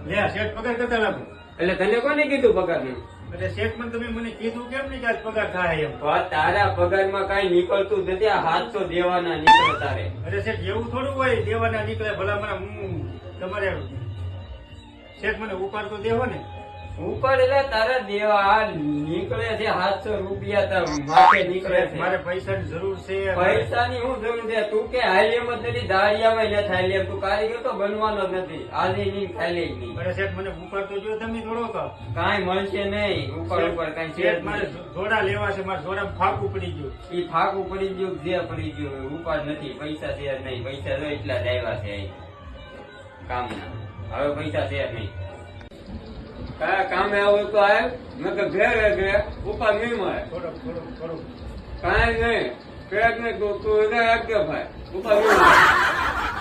લે શેઠ પગાર કરતા લાગુ. એટલે તને કોને કીધું પગાર નું? એટલે શેઠ મને તમે મને કીધું કેમ નહીં કે આજ પગાર થાય એમ. તારા પગારમાં કઈ નીકળતું નથી. આ 700 દેવાના નીકળે તારે. અરે શેઠ એવું થોડું હોય દેવાના નીકળે ભલા મને હું તમારે શેઠ મને ઉપાડ તો દેવો ને. ઉપર એટલે તારા દેવા આ નીકળે છે 700 રૂપિયા તાર માથે નીકળે છે. મારે પૈસાની જરૂર છે. પૈસાની શું જરૂર છે? તું કે હાલ્યમ જ નથી, દાળિયામાં નથી હાલ્યમ. તું કારીગર તો બનવાનો જ નથી. આજે નહીં ખાલી જ નહીં. અરે શેઠ મને ઉપાડ તો જો તમે થોડો કહો. કાંઈ મળશે નહીં. ઉપર ઉપર કઈ છે શેઠ મારે જોડા લેવા છે. મારે જોડામાં ફાકું પડી ગયું. ઈ ફાકું પડી ગયું જે પડી ગયું ઉપાડ નથી. પૈસા છે જ નહીં. પૈસા જો એટલા જ આવ્યા છે કામના. હવે પૈસા છે જ નહીં. કયા કામે આવું તો આવ મેં તો ઘેર ગયા ઉપાડ નહીં મળે. થોડુંક કાંઈ નહીં. પેટ ને તું રાખજો ભાઈ. ઉપાડ નહીં મળે.